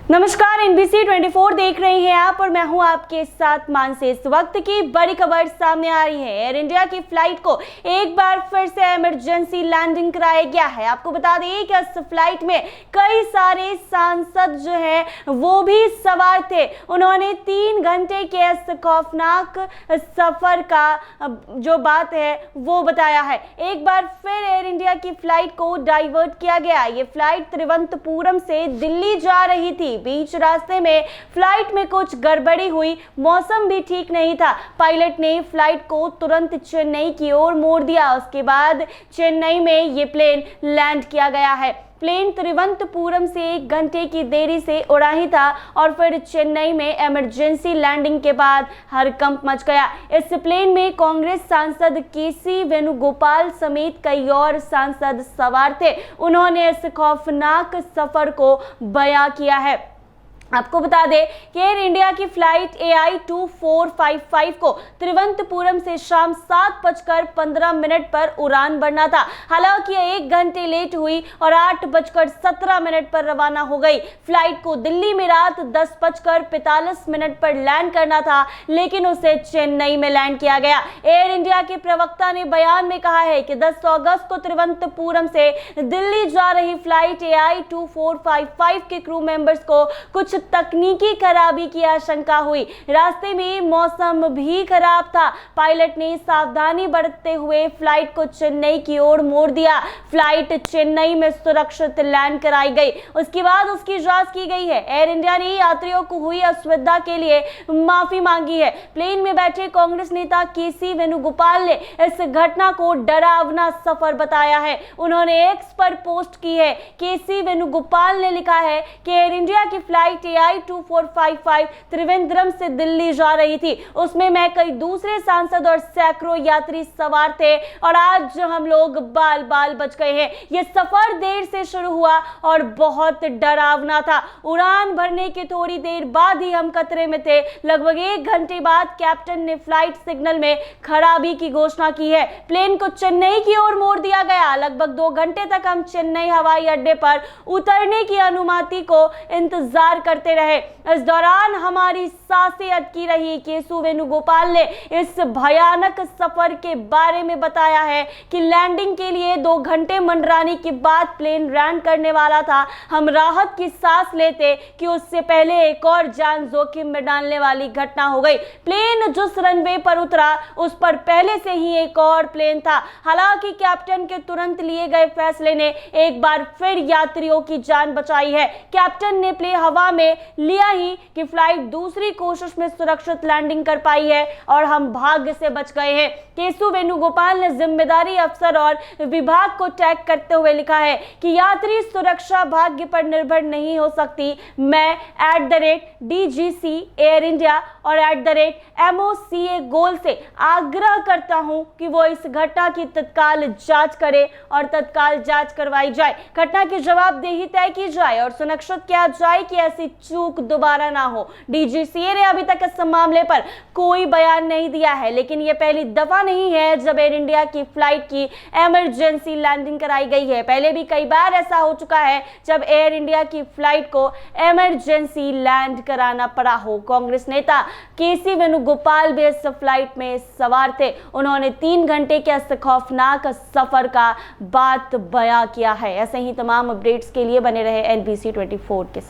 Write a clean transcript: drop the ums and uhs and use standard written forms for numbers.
नमस्कार, NBC 24 देख रहे हैं आप और मैं हूं आपके साथ मानसी। इस वक्त की बड़ी खबर सामने आ रही है। एयर इंडिया की फ्लाइट को एक बार फिर से इमरजेंसी लैंडिंग कराया गया है। आपको बता दें कि इस फ्लाइट में कई सारे सांसद जो है वो भी सवार थे। उन्होंने 3 घंटे के इस खौफनाक सफर का जो बात है वो बताया है। एक बार फिर एयर इंडिया की फ्लाइट को डाइवर्ट किया गया। ये फ्लाइट तिरुवनंतपुरम से दिल्ली जा रही थी। बीच रास्ते में फ्लाइट में कुछ गड़बड़ी हुई, मौसम भी ठीक नहीं था। पायलट ने फ्लाइट को तुरंत चेन्नई की ओर मोड़ दिया। उसके बाद चेन्नई में ये प्लेन लैंड किया गया है। प्लेन तिरुवनंतपुरम से 1 घंटे की देरी से उड़ा ही था और फिर चेन्नई में इमरजेंसी लैंडिंग के बाद हड़कंप मच गया। इस प्लेन में कांग्रेस सांसद केसी वेणुगोपाल समेत कई और सांसद सवार थे। उन्होंने इस खौफनाक सफर को बयां किया है। आपको बता दें कि एयर इंडिया की फ्लाइट AI-2455 को तिरुवनंतपुरम से शाम 7:15 पर उड़ान भरना था। हालांकि 1 घंटे लेट हुई और 8:17 पर रवाना हो गई। फ्लाइट को दिल्ली में रात 10:45 पर लैंड करना था, लेकिन उसे चेन्नई में लैंड किया गया। एयर इंडिया के प्रवक्ता ने बयान में कहा है कि 10 अगस्त को तिरुवनंतपुरम से दिल्ली जा रही फ्लाइट AI-2455 के क्रू मेंबर्स को कुछ तकनीकी खराबी की आशंका हुई। रास्ते में मौसम भी खराब था। पायलट ने सावधानी बरतते हुए फ्लाइट को चेन्नई की ओर मोड़ दिया। फ्लाइट चेन्नई में सुरक्षित लैंड कराई गई। उसके बाद उसकी जांच की गई है। एयर इंडिया ने यात्रियों को हुई असुविधा के लिए माफी मांगी है। प्लेन में बैठे कांग्रेस नेता केसी वेणुगोपाल ने इस घटना को डरावना सफर बताया है। उन्होंने एक्स पर पोस्ट की है। केसी वेणुगोपाल ने लिखा है कि एयर इंडिया की फ्लाइट AI-2455 त्रिवेंद्रम से दिल्ली जा रही थी। उसमें मैं, कई दूसरे सांसद और सैकड़ों यात्री सवार थे और आज हम लोग बाल बाल बच गए हैं। यह सफर देर से शुरू हुआ और बहुत डरावना था। उड़ान भरने के थोड़ी देर बाद ही हम खतरे में थे। लगभग 1 घंटे बाद कैप्टन ने फ्लाइट सिग्नल में खराबी की घोषणा की है। प्लेन को चेन्नई की ओर मोड़ दिया गया। लगभग 2 घंटे तक हम चेन्नई हवाई अड्डे पर उतरने की अनुमति को इंतजार करते रहे। इस दौरान हमारी सांसें अटकी रही। केशु वेणुगोपाल ने इस भयानक सफर के बारे में बताया है कि लैंडिंग के लिए 2 घंटे मंडराने के बाद प्लेन लैंड करने वाला था। हम राहत की सांस लेते कि उससे पहले एक और जान जोखिम में डालने वाली घटना हो गई। प्लेन जिस रनवे पर उतरा उस पर पहले से ही एक और प्लेन था। हालांकि कैप्टन के तुरंत लिए गए फैसले ने एक बार फिर यात्रियों की जान बचाई है। कैप्टन ने प्लेन हवा में लिया ही कि फ्लाइट दूसरी कोशिश में सुरक्षित लैंडिंग कर पाई है और हम भाग्य से बच गए हैं। केशु वेणुगोपाल ने जिम्मेदारी अफसर और विभाग को टैग करते हुए लिखा है कि यात्री सुरक्षा भाग्य पर निर्भर नहीं हो सकती। मैं @DGC एयर इंडिया और @MOCA गोल से आग्रह करता हूं कि वो इस घटना की तत्काल जांच करे और तत्काल जांच करवाई जाए। घटना की जवाबदेही तय की जाए और सुनिश्चित किया जाए कि ऐसी चूक दोबारा ना हो। DGCA ने अभी तक इस मामले पर कोई बयान नहीं दिया है, लेकिन यह पहली दफा नहीं है जब एयर इंडिया की फ्लाइट की इमरजेंसी लैंडिंग कराई गई है। पहले भी कई बार ऐसा हो चुका है जब एयर इंडिया की फ्लाइट को इमरजेंसी लैंड कराना पड़ा हो। कांग्रेस नेता केसी वेणुगोपाल भी इस फ्लाइट में सवार थे। उन्होंने 3 घंटे के इस खौफनाक सफर का बात बयां किया है। ऐसे ही तमाम अपडेट्स के लिए बने रहे NBC 24 के साथ।